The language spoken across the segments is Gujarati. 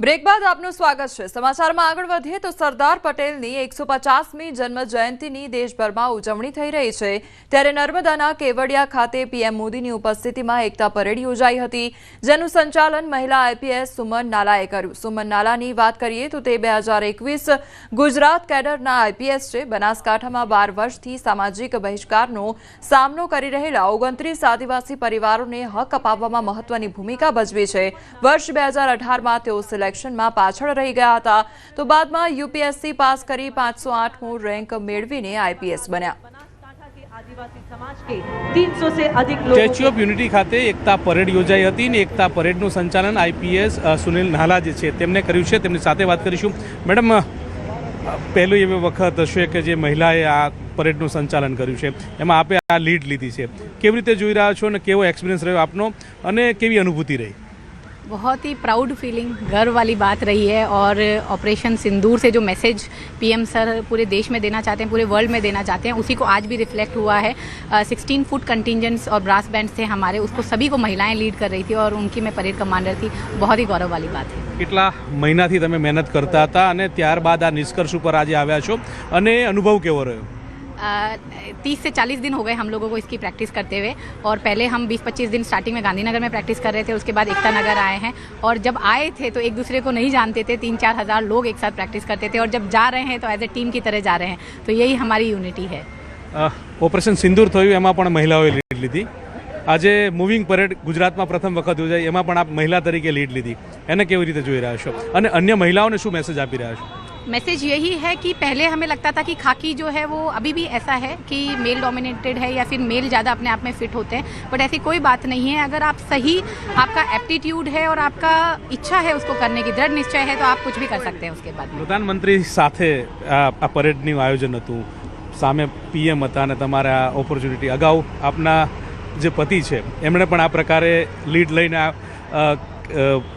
બ્રેક બાદ આપનું સ્વાગત છે। સમાચારમાં આગળ વધીએ તો સરદાર પટેલની 150મી જન્મ જયંતિની દેશભરમાં ઉજવણી થઈ રહી છે। ત્યારે નર્મદાના કેવડિયા ખાતે પીએમ મોદીની ઉપસ્થિતિમાં એકતા પરેડ યોજાઈ હતી, જેનું સંચાલન મહિલા આઈપીએસ સુમન નાલાએ કર્યું। સુમન નાલાની વાત કરીએ તો તે 2021 ગુજરાત કેડરના આઈપીએસ છે। બનાસકાંઠામાં 12 વર્ષથી સામાજિક બહિષ્કારનો સામનો કરી રહેલા 29 આદિવાસી પરિવારોને હક અપાવવામાં મહત્વની ભૂમિકા ભજવી છે। વર્ષ 2018માં તેઓ સિલેક્શનમાં પાછળ રહી ગયા હતા, તો બાદમાં यूपीएससी पास કરી 508મો રેન્ક મેળવીને આઈપીએસ બન્યા। સ્ટેચ્યુ ઓફ યુનિટી ખાતે એકતા પરેડ યોજાઈ હતી અને એકતા પરેડનું સંચાલન આઈપીએસ સુનિલ નાલા જે છે તેમણે કર્યું છે। તેમની સાથે વાત કરીશું। મેડમ, પહેલું એવી વખત હશે કે જે મહિલાએ આ પરેડનું સંચાલન કર્યું છે, એમાં આપે આ લીડ લીધી છે, કેવી રીતે જોઈ રહ્યા છો અને કેવો એક્સપિરિયન્સ રહ્યો આપનો અને કેવી અનુભૂતિ રહી? बहुत ही प्राउड फीलिंग, गर्व वाली बात रही है। और ऑपरेशन सिंदूर से जो मैसेज पीएम सर पूरे देश में देना चाहते हैं, पूरे वर्ल्ड में देना चाहते हैं, उसी को आज भी रिफ्लेक्ट हुआ है। 16 फुट कंटिजेंट्स और ब्रास बैंड थे हमारे, उसको सभी को महिलाएं लीड कर रही थी और उनकी मैं परेड कमांडर थी। बहुत ही गौरव वाली बात है। કેટલા મહિનાથી તમે મહેનત કરતા હતા અને ત્યારબાદ આ નિષ્કર્ષ ઉપર આજે આવ્યા છો અને અનુભવ કેવો રહ્યો? 30 से 40 दिन हो गए हम लोगों को इसकी प्रैक्टिस करते हुए। और पहले हम 20-25 दिन स्टार्टिंग में गांधीनगर में प्रैक्टिस कर रहे थे, उसके बाद एकता नगर आए हैं। और जब आए थे तो एक दूसरे को नहीं जानते थे, 3-4 हज़ार लोग एक साथ प्रैक्टिस करते थे, और जब जा रहे हैं तो एज ए टीम की तरह जा रहे हैं। तो यही हमारी यूनिटी है। ઓપરેશન સિંદૂર થયું, એમાં પણ મહિલાઓએ લીડ લીધી। આજે મૂવિંગ પરેડ ગુજરાતમાં પ્રથમ વખત યોજાઈ, એમાં પણ આપ મહિલા તરીકે લીડ લીધી, એને કેવી રીતે જોઈ રહ્યા છો અને અન્ય મહિલાઓને શું મેસેજ આપી રહ્યા છો? मैसेज यही है कि पहले हमें लगता था कि खाकी जो है वो अभी भी ऐसा है कि मेल डोमिनेटेड है या फिर मेल ज़्यादा अपने आप में फिट होते हैं, बट ऐसी कोई बात नहीं है। अगर आप सही, आपका एप्टीट्यूड है और आपका इच्छा है उसको करने की, दृढ़ निश्चय है, तो आप कुछ भी कर सकते हैं उसके बाद। પ્રધાનમંત્રી સાથે આ પરેડનું આયોજન હતું, સામે પીએમ હતા અને તમારે આ ઓપોર્ચ્યુનિટી અગાઉ આપના જે પતિ છે એમણે પણ આ પ્રકારે લીડ લઈને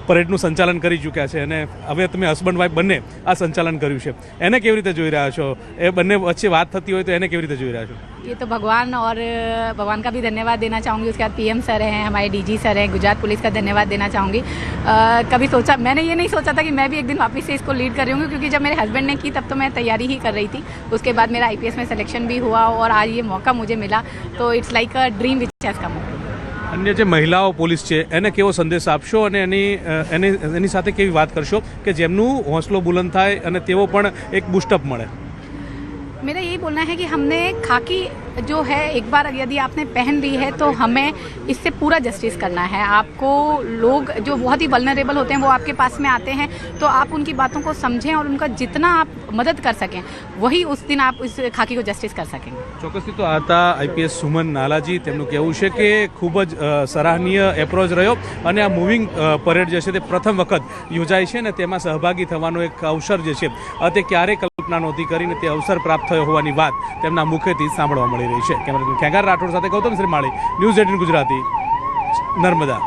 પરેડનું સંચાલન કરી ચૂક્યા છે અને હવે તમે હસબન્ડ વાઈફ બંને આ સંચાલન કર્યું છે, એને કેવી રીતે જોઈ રહ્યા છો? એ બંને વચ્ચે વાત થતી હોય તો એને કેવી રીતે જોઈ રહ્યા છો? ये तो भगवान और भगवान का भी धन्यवाद देना चाहूँगी। उसके बाद पीएम सर हैं, हमारे डीजी सर हैं, गुजरात पुलिस का धन्यवाद देना चाहूँगी। कभी सोचा, मैंने ये नहीं सोचा था कि मैं भी एक दिन वापस से इसको लीड कर रही हूँ, क्योंकि जब मेरे हस्बैंड ने की तब तो मैं तैयारी ही कर रही थी। उसके बाद मेरा आईपीएस में सिलेक्शन भी हुआ और आज ये मौका मुझे मिला, तो it's like a dream which has come. અન્ય જે મહિલાઓ પોલીસ છે એને કેવો સંદેશ આપશો અને એની સાથે કેવી વાત કરશો કે જેમનું હોંસલો બુલંદ થાય અને તેઓ પણ એક બૂસ્ટઅપ મળે? मेरा यही बोलना है कि हमने खाकी जो है एक बार यदि आपने पहन ली है तो हमें इससे पूरा जस्टिस करना है। आपको लोग जो बहुत ही वल्नरेबल होते हैं वो आपके पास में आते हैं, तो आप उनकी बातों को समझें और उनका जितना आप मदद कर सकें, वही उस दिन आप इस खाकी को जस्टिस कर सकेंगे। ચોક્કસથી તો હતા આઈપીએસ સુમન નાલાજી, તેમનું કહેવું છે કે ખૂબ જ સરાહનીય એપ્રોચ રહ્યો અને આ મૂવિંગ પરેડ જે છે તે પ્રથમ વખત યોજાય છે ને તેમાં સહભાગી થવાનો એક અવસર જે છે તે ક્યારેય કલ્પના નહોતી કરીને તે અવસર પ્રાપ્ત થયો હોવાની વાત તેમના મુખેથી સાંભળવા મળી રહી છે। કેમેરામેન ખેગાર રાઠોડ સાથે ગૌતમ શ્રીમાળી, ન્યૂઝ 18 ગુજરાતી, નર્મદા।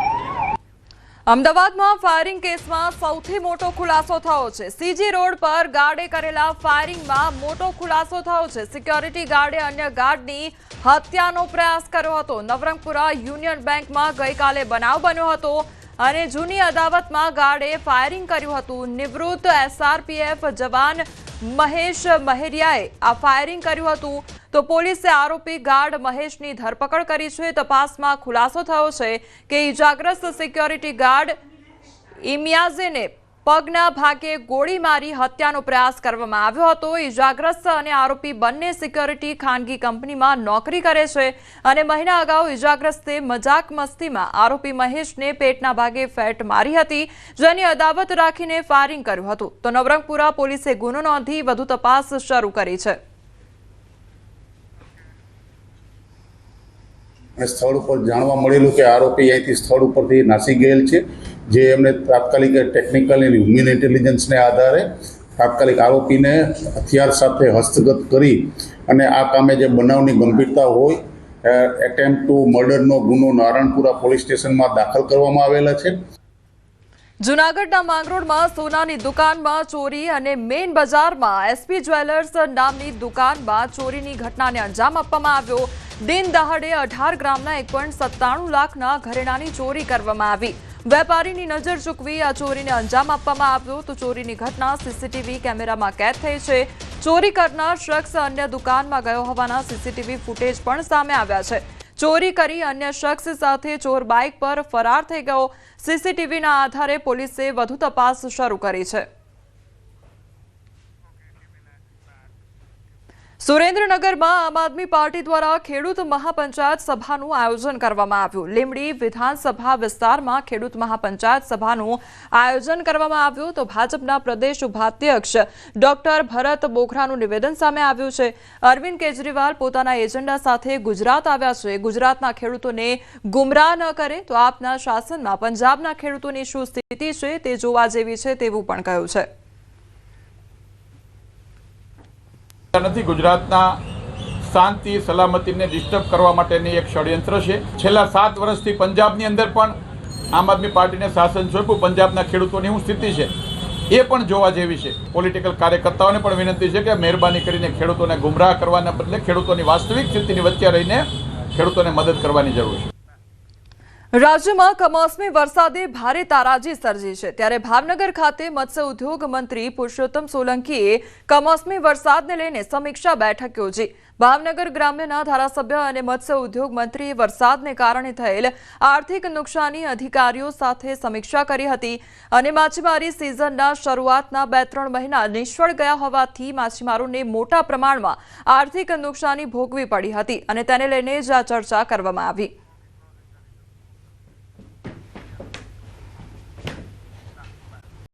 અમદાવાદમાં ફાયરિંગ કેસમાં સૌથી મોટો ખુલાસો થયો છે। સીજી રોડ પર ગાર્ડે કરેલા ફાયરિંગમાં મોટો ખુલાસો થયો છે। સિક્યોરિટી ગાર્ડે અન્ય ગાર્ડની હત્યાનો પ્રયાસ કર્યો હતો। નવરંગપુરા યુનિયન બેંકમાં ગઈકાલે બનાવ બન્યો હતો અને જૂની અદાવતમાં ગાર્ડે ફાયરિંગ કર્યું હતું। નિવૃત્ત એસઆરપીએફ જવાન મહેશ મહેરિયાએ આ ફાયરિંગ કર્યું હતું, તો પોલીસે આરોપી ગાર્ડ મહેશની ધરપકડ કરી છે। તપાસમાં ખુલાસો થયો છે કે ઇજાગ્રસ્ત સિક્યોરિટી ગાર્ડ ઇમિયાઝેને પગના ભાગે ગોળી મારી હત્યાનો પ્રયાસ કરવામાં આવ્યો હતો। ઇજાગ્રસ્ત અને આરોપી બંને સિક્યોરિટી ખાનગી કંપનીમાં નોકરી કરે છે અને મહિના અગાઉ ઇજાગ્રસ્તે મજાક મસ્તીમાં આરોપી મહેશને પેટના ભાગે ફેટ મારી હતી, જેની અદાવત રાખીને ફાયરિંગ કર્યું હતું। તો નવરંગપુરા પોલીસે ગુનો નોંધી વધુ તપાસ શરૂ કરી છે। સ્થળ ઉપર જાણવા મળેલું કે આરોપી અહીંથી સ્થળ ઉપરથી નાસી ગયેલ છે, જે એમને તાત્કાલિક ટેકનિકલ અને હ્યુમન ઇન્ટેલિજન્સને આધારે તાત્કાલિક આરોપીને હથિયાર સાથે હસ્તગત કરી અને આ કામે જે બનાવની ગંભીરતા હોય એટેમ્પ્ટ ટુ મર્ડરનો ગુનો નારણપુરા પોલીસ સ્ટેશનમાં દાખલ કરવામાં આવેલા છે। જૂનાગઢના માંગરોળમાં સોનાની દુકાનમાં ચોરી અને મેઇન બજારમાં એસપી જ્વેલર્સ નામની દુકાનમાં ચોરીની ઘટનાને અંજામ આપવામાં આવ્યો। દિન દહાડે 18 ગ્રામના 1.97 લાખના ઘરેણાની ચોરી કરવામાં આવી। વેપારીની નજર ચૂકવી આ ચોરીને અંજામ આપવામાં આવ્યો તો ચોરીની ઘટના સીસીટીવી કેમેરામાં કેદ થઈ છે. ચોરી કરનાર શખ્સ અન્ય દુકાનમાં ગયો હોવાના સીસીટીવી ફૂટેજ પણ સામે આવ્યા છે. ચોરી કરી અન્ય શખ્સ સાથે ચોર બાઇક પર ફરાર થઈ ગયો. સીસીટીવીના આધારે પોલીસે વધુ તપાસ શરૂ કરી છે. સુરેન્દ્રનગરમાં આમ આદમી પાર્ટી દ્વારા ખેડૂત મહાપંચાયત સભાનું આયોજન કરવામાં આવ્યું. લીંબડી વિધાનસભા વિસ્તારમાં ખેડૂત મહાપંચાયત સભાનું આયોજન કરવામાં આવ્યું તો ભાજપના પ્રદેશ ઉપાધ્યક્ષ ડોક્ટર ભરત બોઘરાનું નિવેદન સામે આવ્યું છે. અરવિંદ કેજરીવાલ પોતાના એજન્ડા સાથે ગુજરાત આવ્યા છે. ગુજરાતના ખેડૂતોને ગુમરાહ ન કરે તો આપના શાસનમાં પંજાબના ખેડૂતોની શું સ્થિતિ છે તે જોવા જેવી છે તેવું પણ કહ્યું છે. નથી ગુજરાતના શાંતિ સલામતીને ડિસ્ટર્બ કરવા માટેની એક ષડયંત્ર છે. છેલ્લા 7 વર્ષથી પંજાબની અંદર પણ આમ આદમી પાર્ટીને શાસન સોંપ્યું. પંજાબના ખેડૂતોની શું સ્થિતિ છે એ પણ જોવા જેવી છે. પોલિટિકલ કાર્યકર્તાઓને પણ વિનંતી છે કે મહેરબાની કરીને ખેડૂતોને ગુમરાહ કરવાના બદલે ખેડૂતોની વાસ્તવિક સ્થિતિની વચ્ચે રહીને ખેડૂતોને મદદ કરવાની જરૂર છે. રાજ્યમાં કમોસમી વરસાદે ભારે તારાજી સર્જી છે. ત્યારે ભાવનગર ખાતે મત્સ્ય ઉદ્યોગ મંત્રી પુરુષોત્તમ સોલંકીએ કમોસમી વરસાદને લઈને સમીક્ષા બેઠક યોજી. ભાવનગર ગ્રામ્યના ધારાસભ્ય અને મત્સ્ય ઉદ્યોગ મંત્રીએ વરસાદને કારણે થયેલ આર્થિક નુકસાની અધિકારીઓ સાથે સમીક્ષા કરી હતી અને માછીમારી સિઝનના શરૂઆતના 2-3 મહિના નિષ્ફળ ગયા હોવાથી માછીમારોને મોટા પ્રમાણમાં આર્થિક નુકસાની ભોગવી પડી હતી અને તેને લઈને જ આ ચર્ચા કરવામાં આવી.